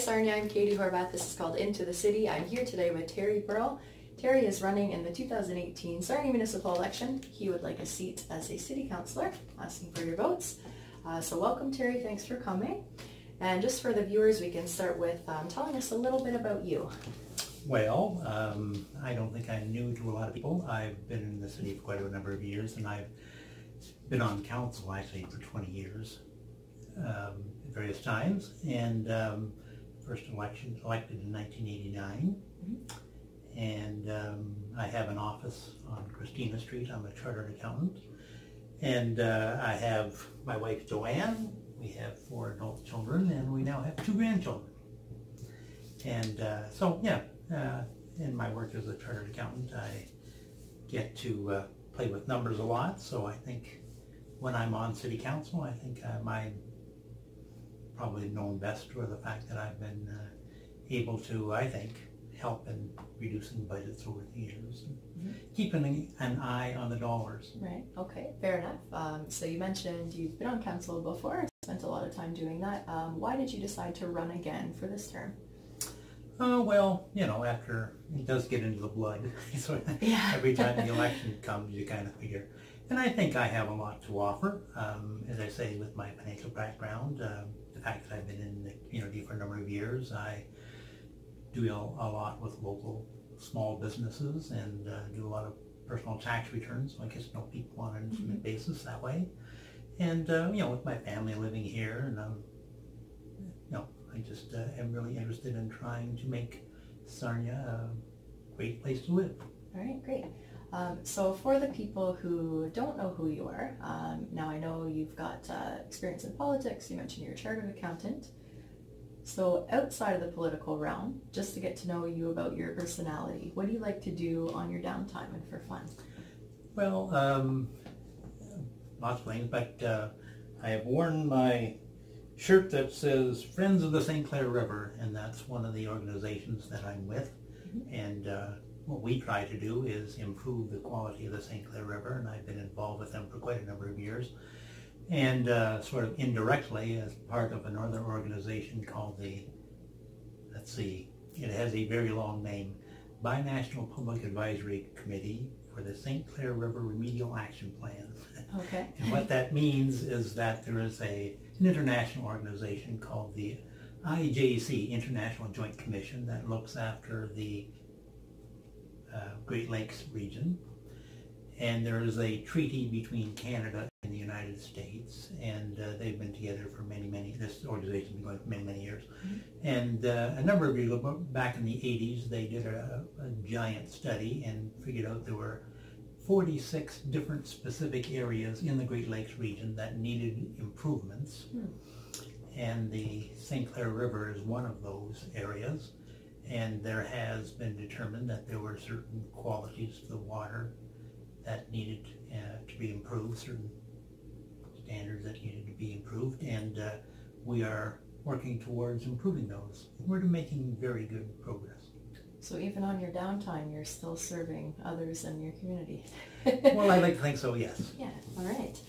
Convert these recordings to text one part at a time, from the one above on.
Sarnia, I'm Katie Horvath. This is called Into the City. I'm here today with Terry Burrell. Terry is running in the 2018 Sarnia municipal election. He would like a seat as a city councillor, asking for your votes. So welcome, Terry. Thanks for coming. And just for the viewers, we can start with telling us a little bit about you. Well, I don't think I'm new to a lot of people. I've been in the city for quite a number of years, and I've been on council actually for 20 years at various times. And first elected in 1989. And I have an office on Christina Street. I'm a chartered accountant. And I have my wife Joanne. We have 4 adult children, and we now have 2 grandchildren. And in my work as a chartered accountant, I get to play with numbers a lot. So I think when I'm on city council, I think I'm probably known best for the fact that I've been able to, I think, help in reducing budgets over the years, and keeping an eye on the dollars. Right, okay, fair enough. So you mentioned you've been on council before, spent a lot of time doing that. Why did you decide to run again for this term? Well, you know, after it does get into the blood, so every time the election comes, you kind of figure. And I think I have a lot to offer. As I say, with my financial background, the fact that I've been in the community for a number of years, I do a lot with local small businesses and do a lot of personal tax returns, so I get to know people on an intimate basis that way. And with my family living here, and I just am really interested in trying to make Sarnia a great place to live. All right, great. So for the people who don't know who you are, now I know you've got experience in politics. You mentioned you're a chartered accountant. So outside of the political realm, just to get to know you about your personality, what do you like to do on your downtime and for fun? Well, lots of things, but I have worn my shirt that says Friends of the St. Clair River, and that's one of the organizations that I'm with. And what we try to do is improve the quality of the St. Clair River, and I've been involved with them for quite a number of years. And sort of indirectly as part of another organization called the, it has a very long name, Binational Public Advisory Committee for the St. Clair River Remedial Action Plan. Okay. And what that means is that there is an international organization called the IJC, International Joint Commission, that looks after the Great Lakes region. And there is a treaty between Canada and the United States, and they've been together for this organization's been going for many years. And a number of years ago, back in the 80s, they did a giant study and figured out there were 46 different specific areas in the Great Lakes region that needed improvements. And the St. Clair River is one of those areas. And there has been determined that there were certain qualities of the water that needed to be improved, certain standards that needed to be improved, and we are working towards improving those. We're making very good progress. So even on your downtime, you're still serving others in your community? Well, I like to think so, yes. Yeah, all right.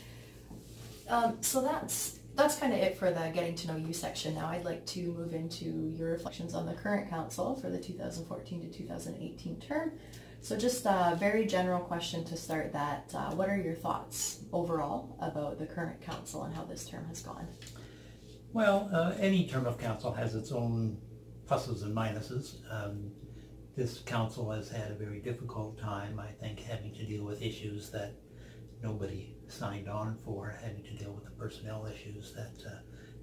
So that's kind of it for the getting to know you section. Now I'd like to move into your reflections on the current council for the 2014 to 2018 term. So just a very general question to start that. What are your thoughts overall about the current council and how this term has gone? Well, any term of council has its own pluses and minuses. This council has had a very difficult time, I think, having to deal with issues that nobody signed on for, having to deal with the personnel issues that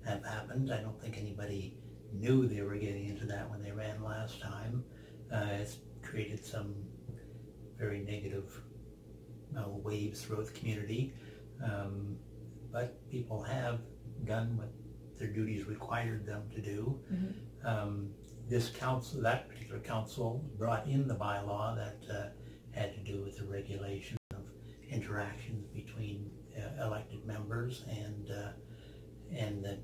have happened. I don't think anybody knew they were getting into that when they ran last time. It's created some very negative waves throughout the community, but people have done what their duties required them to do. This council, that particular council, brought in the bylaw that had to do with the regulation of interactions between elected members and the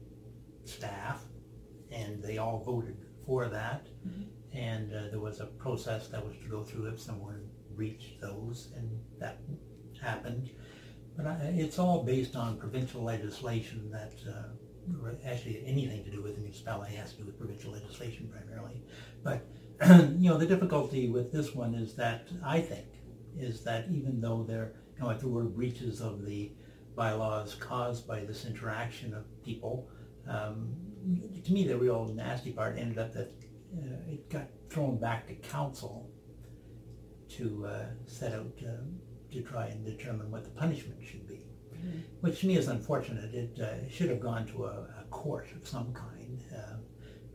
staff, and they all voted for that. And there was a process that was to go through if someone reached those, and that happened. But it's all based on provincial legislation that actually anything to do with the municipality. It has to do with provincial legislation primarily. But the difficulty with this one is that, I think, is that even though if there were breaches of the bylaws caused by this interaction of people, to me the real nasty part ended up that it got thrown back to council to set out to try and determine what the punishment should be, which to me is unfortunate. It should have gone to a court of some kind,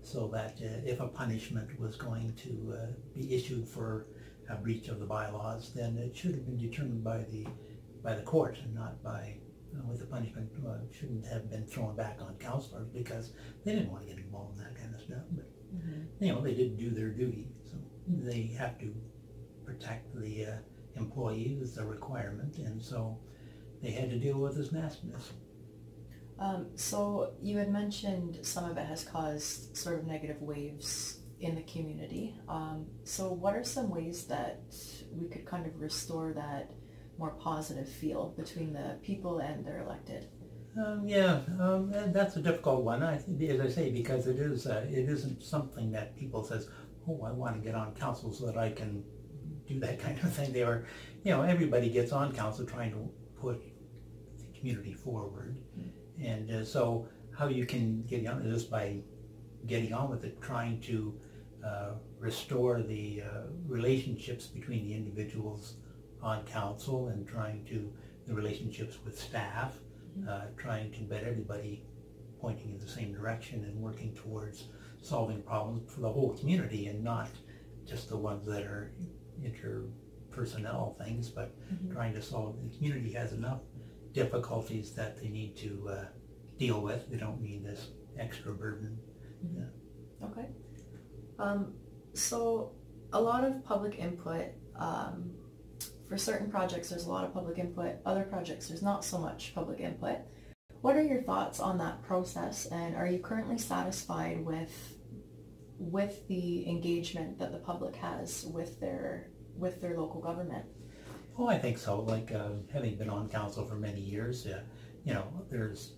so that if a punishment was going to be issued for a breach of the bylaws, then it should have been determined by the court and not by with the punishment shouldn't have been thrown back on councillors, because they didn't want to get involved in that kind of stuff. But they didn't do their duty, so they have to protect the employee is a requirement, and so they had to deal with this nastiness. So you had mentioned some of it has caused sort of negative waves in the community. So what are some ways that we could kind of restore that more positive feel between the people and their elected? That's a difficult one. I think, as I say, because it isn't something that people says, oh, I want to get on council so that I can do that kind of thing. They are, everybody gets on council trying to put the community forward. And so how you can get on is just by getting on with it, trying to restore the relationships between the individuals on council, and trying to the relationships with staff, trying to get everybody pointing in the same direction and working towards solving problems for the whole community, and not just the ones that are interpersonnel things, but trying to solve. The community has enough difficulties that they need to deal with. They don't need this extra burden. Okay. So a lot of public input. For certain projects, there's a lot of public input. Other projects, there's not so much public input. What are your thoughts on that process, and are you currently satisfied with the engagement that the public has with their local government? Oh, I think so. Like having been on council for many years, there's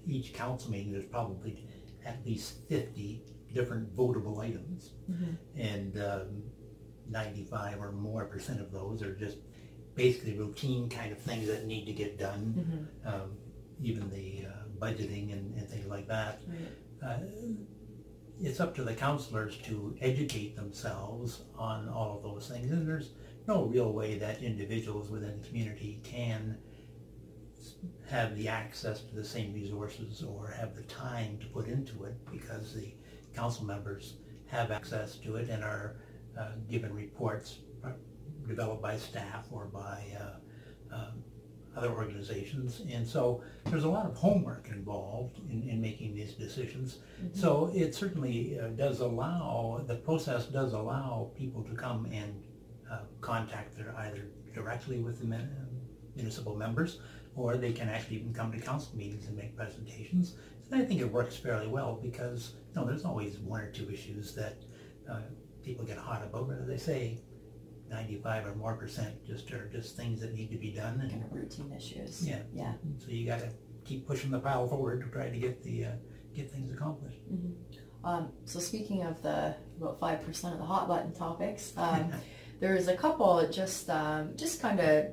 each council meeting, there's probably at least 50 different votable items, and 95 or more % of those are just basically routine kind of things that need to get done, even the budgeting and things like that. It's up to the councillors to educate themselves on all of those things, and there's no real way that individuals within the community can have the access to the same resources or have the time to put into it, because the council members have access to it and are given reports developed by staff or by other organizations, and so there's a lot of homework involved in making these decisions. So it certainly does allow, the process does allow people to come and contact either directly with the municipal members, or they can actually even come to council meetings and make presentations. And I think it works fairly well, because there's always one or two issues that people get hot about, but as I say, 95 or more % are just things that need to be done, and kind of routine issues. Yeah. So you got to keep pushing the pile forward to try to get things accomplished. So speaking of the about 5% of the hot button topics, there's a couple just kind of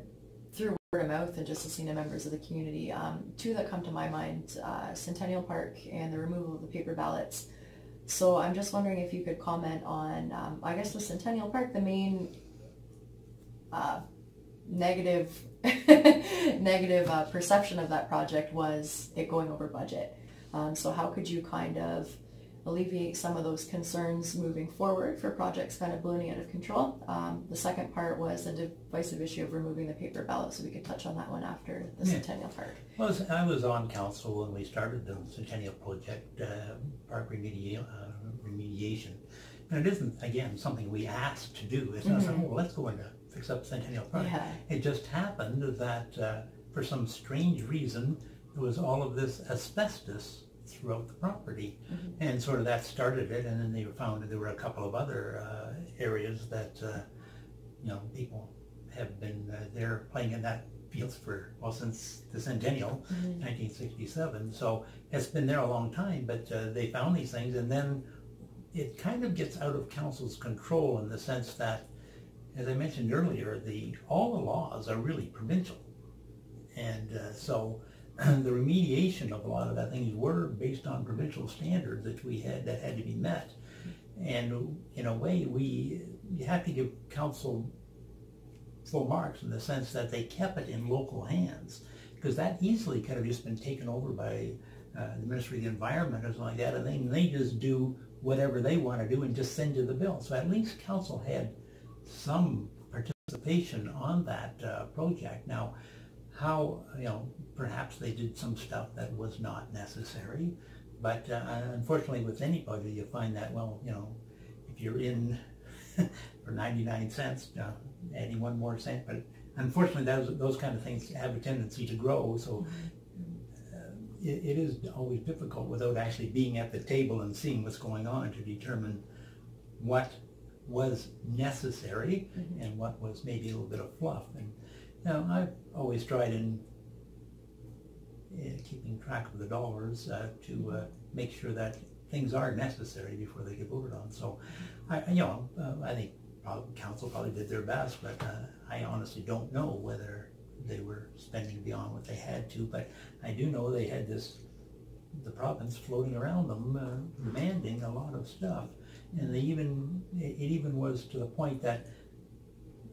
through word of mouth and just listening to members of the community. Two that come to my mind: Centennial Park and the removal of the paper ballots. So I'm just wondering if you could comment on, I guess with Centennial Park, the main negative perception of that project was it going over budget. So how could you kind of alleviate some of those concerns moving forward for projects kind of ballooning out of control? The second part was the divisive issue of removing the paper ballot, so we could touch on that one after the Centennial Park. Well, I was on council when we started the Centennial Project, park remediation. And it isn't, again, something we asked to do. It's not saying, well, let's go and fix up Centennial Park. It just happened that for some strange reason, there was all of this asbestos throughout the property, and sort of that started it. And then they found that there were a couple of other areas that people have been there playing in that feels for, well, since the centennial, 1967. So it's been there a long time, but they found these things, and then it kind of gets out of council's control in the sense that, as I mentioned earlier, all the laws are really provincial. And so the remediation of a lot of that things were based on provincial standards that had to be met. And in a way, you have to give council full marks in the sense that they kept it in local hands, because that easily could have just been taken over by the Ministry of the Environment or something like that, and they just do whatever they want to do and just send you the bill. So at least council had some participation on that project. Now, how, perhaps they did some stuff that was not necessary, but unfortunately with any budget you find that, well, if you're in for 99 cents, adding one more cent, but unfortunately those kind of things have a tendency to grow, so it is always difficult without actually being at the table and seeing what's going on to determine what was necessary and what was maybe a little bit of fluff. And I've always tried in keeping track of the dollars to make sure that things are necessary before they get voted on. So I think council probably did their best, but I honestly don't know whether they were spending beyond what they had to. But I do know they had the province floating around them demanding a lot of stuff, and it even was to the point that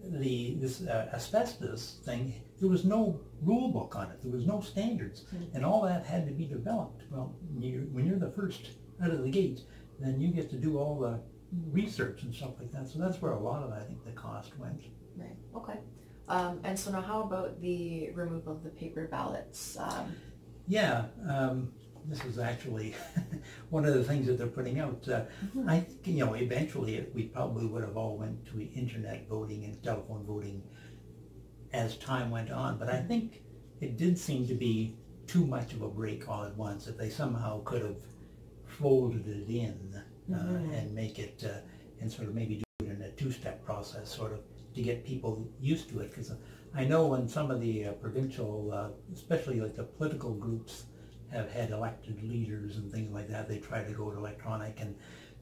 this asbestos thing, there was no rule book on it, there was no standards, and all that had to be developed. Well, when you're the first out of the gate, then you get to do all the research and stuff like that. So that's where a lot of, I think, the cost went. Right. Okay. And so now, how about the removal of the paper ballots? This is actually one of the things that they're putting out. I think, eventually we probably would have all went to internet voting and telephone voting as time went on, but I think it did seem to be too much of a break all at once. If they somehow could have folded it in and make it, and sort of maybe do it in a two-step process, sort of, to get people used to it. Because I know when some of the provincial, especially like the political groups, have had elected leaders and things like that, they try to go to electronic, and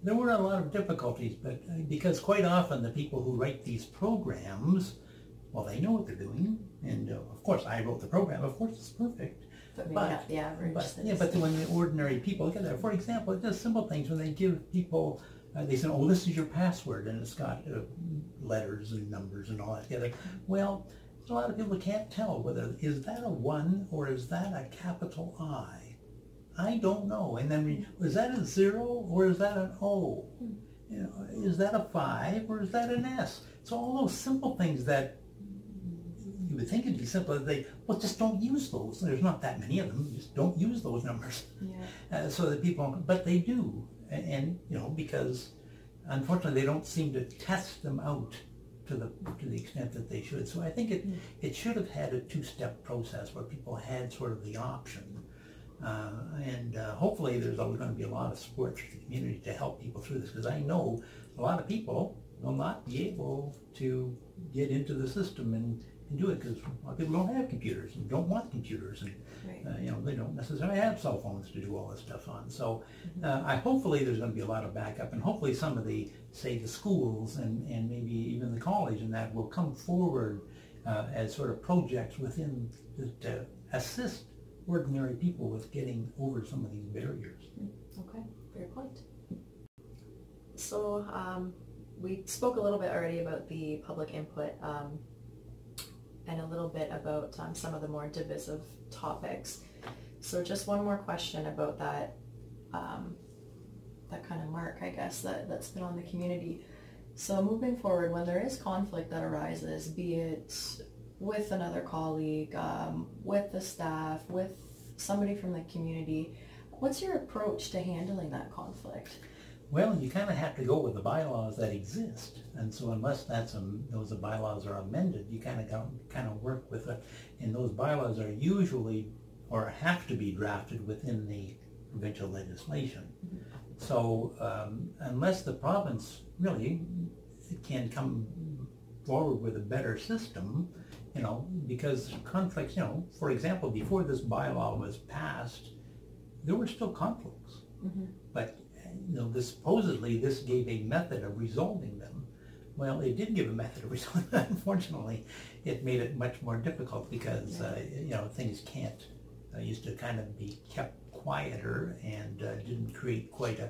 there were a lot of difficulties, but because quite often the people who write these programs, well, they know what they're doing, and of course I wrote the program, of course it's perfect. But maybe not the average. But when the ordinary people look at that, for example, it does simple things when they give people, they say, oh, this is your password, and it's got letters and numbers and all that together. Well, a lot of people can't tell whether, is that a 1 or is that a capital I? I don't know. And then, is that a 0 or is that an O? Is that a 5 or is that an S? So all those simple things that you would think it'd be simple, well, just don't use those. There's not that many of them. Just don't use those numbers. Yeah. So that people, but they do. And because unfortunately they don't seem to test them out to the extent that they should. So I think it should have had a two-step process where people had sort of the option. And hopefully there's always going to be a lot of support for the community to help people through this, because I know a lot of people will not be able to get into the system and do it, because a lot of people don't have computers and don't want computers, and they don't necessarily have cell phones to do all this stuff on. So hopefully there's going to be a lot of backup, and hopefully some of the schools and maybe even the college and that will come forward as sort of projects within to assist ordinary people with getting over some of these barriers. Okay, fair point. So we spoke a little bit already about the public input and a little bit about some of the more divisive topics. So just one more question about that that kind of mark, I guess, that's been on the community. So moving forward, when there is conflict that arises, be it with another colleague, with the staff, with somebody from the community, what's your approach to handling that conflict? Well, you kind of have to go with the bylaws that exist, and so unless those bylaws are amended, you kind of work with it. And those bylaws are usually or have to be drafted within the provincial legislation. So unless the province really can come forward with a better system, you know, because conflicts, you know, for example, before this bylaw was passed, there were still conflicts. Mm-hmm. But, you know, supposedly this gave a method of resolving them. Well, it did give a method of resolving them. Unfortunately, it made it much more difficult because, you know, things can't, used to kind of be kept quieter and didn't create quite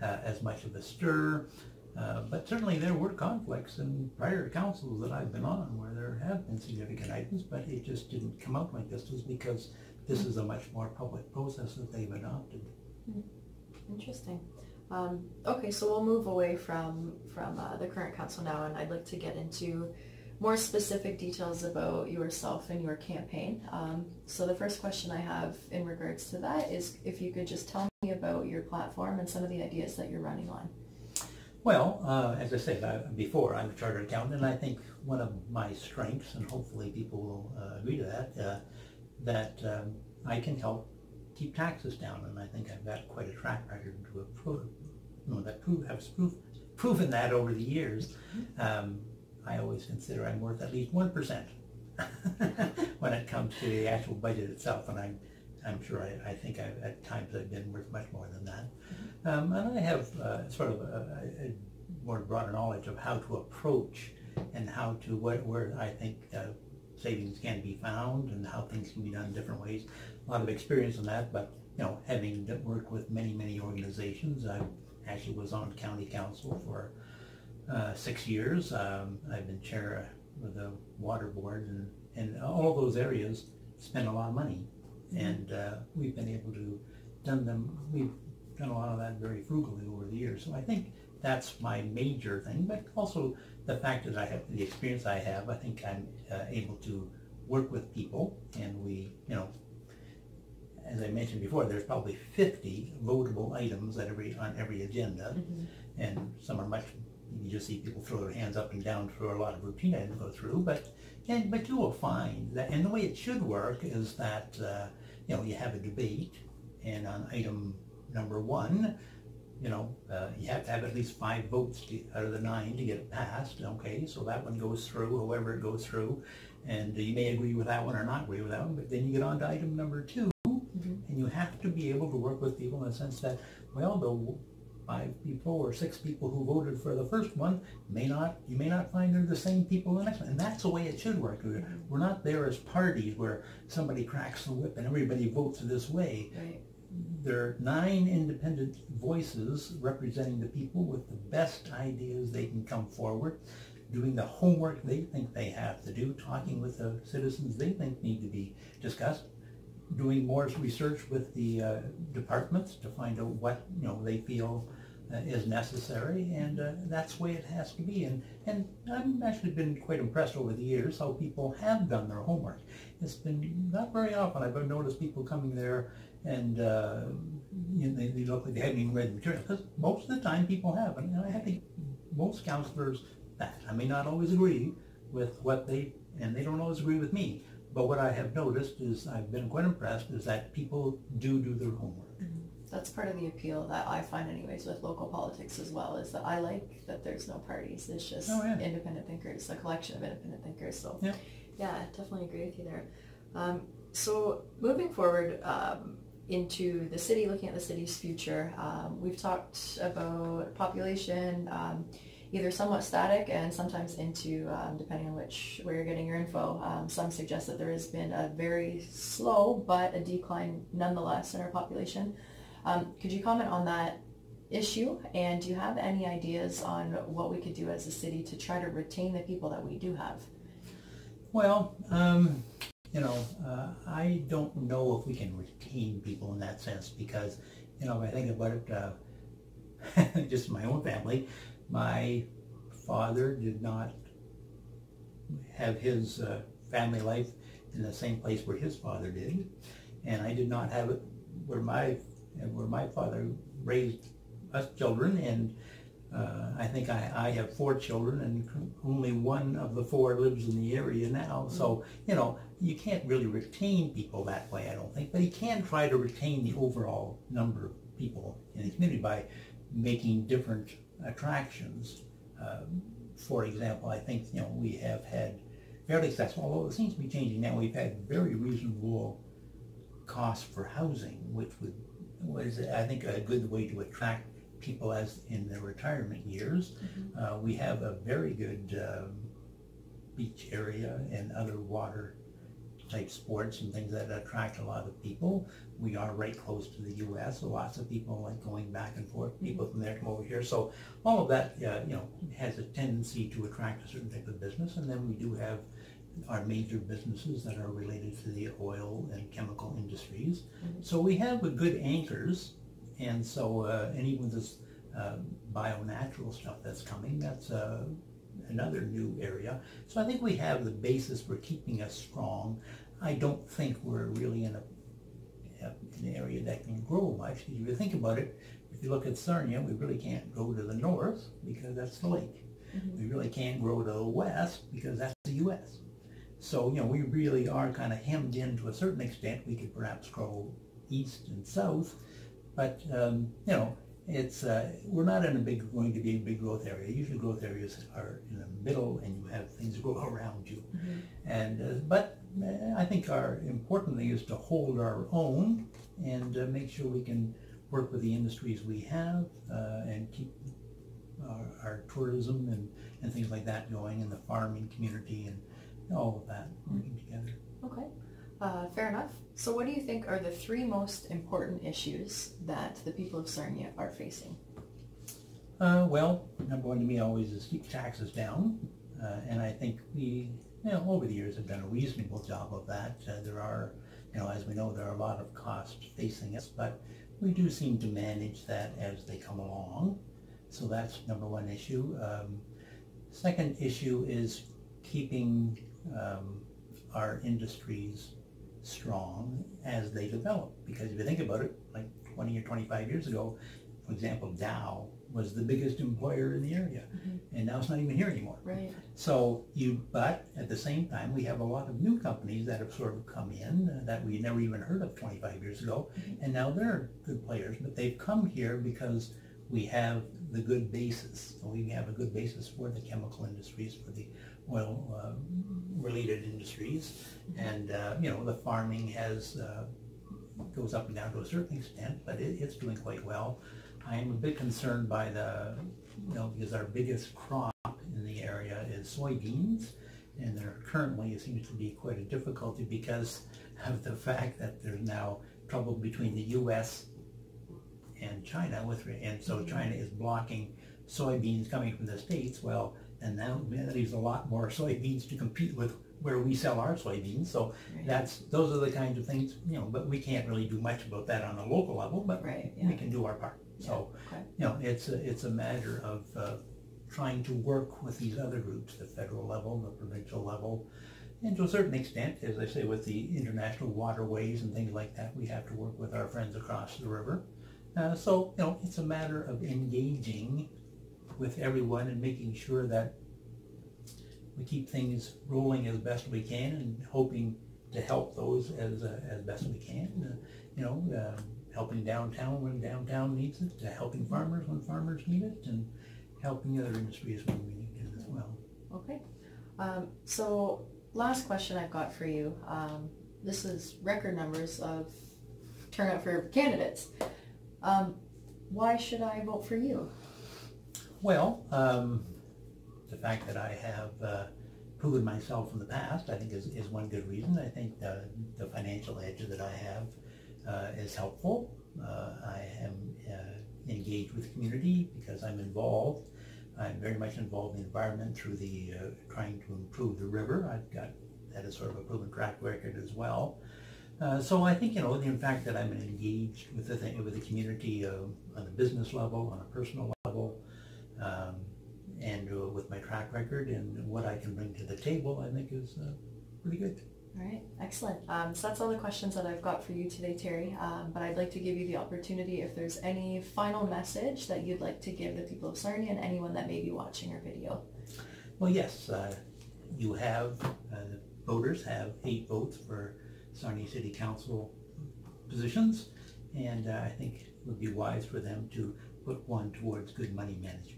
as much of a stir. But certainly there were conflicts in prior councils that I've been on where there have been significant items, but it just didn't come out like this. It was because this is a much more public process that they've adopted. Interesting. Okay, so we'll move away from the current council now, and I'd like to get into more specific details about yourself and your campaign. So the first question I have in regards to that is if you could just tell me about your platform and some of the ideas that you're running on. Well, as I said before, I'm a chartered accountant, and I think one of my strengths, and hopefully people will agree to that, that I can help keep taxes down, and I think I've got quite a track record to have proven that over the years. I always consider I'm worth at least 1% when it comes to the actual budget itself, and I'm sure I think at times I've been worth much more than that. And I have sort of a more broader knowledge of how to approach and how to where I think savings can be found and how things can be done in different ways. A lot of experience in that, but you know, having worked with many organizations, I actually was on county council for 6 years. I've been chair of the water board, and all those areas spend a lot of money, and we've been able to we've done a lot of that very frugally over the years. So I think that's my major thing, but also the fact that I have the experience I have, I think I'm able to work with people, and we, you know, as I mentioned before, there's probably 50 votable items on every agenda, and some are much, you just see people throw their hands up and down through a lot of routine items to go through, but you will find that, and the way it should work is that, you know, you have a debate, and on item number 1, you know, you have to have at least 5 votes out of the 9 to get it passed. Okay, so that one goes through, however it goes through, and you may agree with that one or not agree with that one, but then you get on to item number 2, and you have to be able to work with people in the sense that, well, the 5 people or 6 people who voted for the first one you may not find they're the same people the next one, and that's the way it should work. We're not there as parties where somebody cracks the whip and everybody votes this way. Right. There are 9 independent voices representing the people with the best ideas they can come forward, doing the homework they think they have to do, talking with the citizens they think need to be discussed, doing more research with the departments to find out what, you know, they feel is necessary, and that's the way it has to be. And I've actually been quite impressed over the years how people have done their homework. It's been not very often I've noticed people coming there and you know, they look like they haven't even read the material, because most of the time people have. And I think most councillors, I may not always agree with what and they don't always agree with me, but what I have noticed is, I've been quite impressed, is that people do their homework. That's part of the appeal that I find anyways with local politics as well, is that I like that there's no parties. It's just independent thinkers, a collection of independent thinkers. So yeah, I definitely agree with you there. So moving forward into the city, looking at the city's future, we've talked about population, either somewhat static and sometimes into, depending on where you're getting your info, some suggest that there has been a very slow but a decline nonetheless in our population. Could you comment on that issue, and do you have any ideas on what we could do as a city to try to retain the people that we do have? Well, you know, I don't know if we can retain people in that sense, because, you know, if I think about it, just my own family, my father did not have his family life in the same place where his father did, and I did not have it where my father raised us children, and I think I have 4 children, and only 1 of the 4 lives in the area now. So, you know, you can't really retain people that way, I don't think, but you can try to retain the overall number of people in the community by making different attractions. For example, I think, you know, we have had fairly successful, although it seems to be changing now. We've had very reasonable costs for housing, which was, I think, a good way to attract people as in their retirement years. We have a very good beach area and other water type sports and things that attract a lot of people. We are right close to the U.S., so lots of people like going back and forth. People from there come over here. So all of that, has a tendency to attract a certain type of business. And then we do have our major businesses that are related to the oil and chemical industries. So we have a good anchors. And so, and even this bio-natural stuff that's coming, that's another new area. So I think we have the basis for keeping us strong. I don't think we're really in an area that can grow much. If you think about it, if you look at Sarnia, we really can't go to the north because that's the lake. We really can't grow to the west because that's the U.S. So, we really are kind of hemmed in to a certain extent. We could perhaps grow east and south, but, it's we're not in going to be a big growth area. Usually growth areas are in the middle and you have things grow around you. And but I think our important thing is to hold our own and make sure we can work with the industries we have and keep our tourism and things like that going, and the farming community and all of that working together. Okay. Fair enough. So what do you think are the three most important issues that the people of Sarnia are facing? Well, number one to me always is keep taxes down. And I think we, over the years have done a reasonable job of that. There are, as we know, there are a lot of costs facing us, but we do seem to manage that as they come along. So that's number one issue. Second issue is keeping our industries strong as they develop. Because if you think about it, like 20 or 25 years ago, for example, Dow was the biggest employer in the area, and now it's not even here anymore. Right. So but at the same time, we have a lot of new companies that have sort of come in that we never even heard of 25 years ago, and now they're good players, but they've come here because we have the good basis. So we have a good basis for the chemical industries, for the oil related industries, and the farming goes up and down to a certain extent, but it's doing quite well. I am a bit concerned by because our biggest crop in the area is soybeans, and there currently seems to be quite a difficulty because of the fact that there's now trouble between the U.S. and China, and so China is blocking soybeans coming from the States. Well, and now that leaves a lot more soybeans to compete with where we sell our soybeans. So those are the kinds of things, but we can't really do much about that on a local level, but we can do our part. So, it's a matter of trying to work with these other groups, the federal level, the provincial level, and to a certain extent, as I say, with the international waterways and things like that, we have to work with our friends across the river. So, it's a matter of engaging with everyone and making sure that we keep things rolling as best we can and hoping to help those as best we can. Helping downtown when downtown needs it, helping farmers when farmers need it, and helping other industries when we need it as well. Okay. So last question I've got for you. This is record numbers of turnout for candidates. Why should I vote for you? Well, the fact that I have proven myself in the past, I think, is one good reason. I think the financial edge that I have is helpful. I am engaged with the community because I'm involved. I'm very much involved in the environment through the trying to improve the river. I've got that as sort of a proven track record as well. So I think, the fact that I'm engaged with the community on a business level, on a personal level, and with my track record and what I can bring to the table, I think is pretty good. All right, excellent. So that's all the questions that I've got for you today, Terry. But I'd like to give you the opportunity, if there's any final message that you'd like to give the people of Sarnia and anyone that may be watching our video. Well, yes, you have, the voters have 8 votes for Sarnia City Council positions, and I think it would be wise for them to put one towards good money management.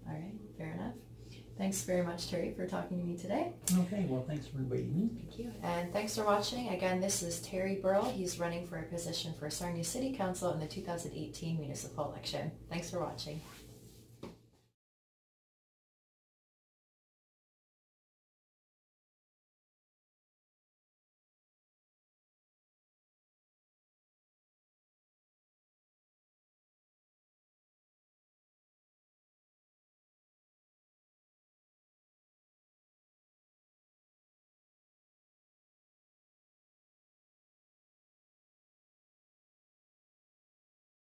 All right, fair enough. Thanks very much, Terry, for talking to me today. Okay, well, thanks for inviting me. Thank you. And thanks for watching. Again, this is Terry Burrell. He's running for a position for Sarnia City Council in the 2018 municipal election. Thanks for watching.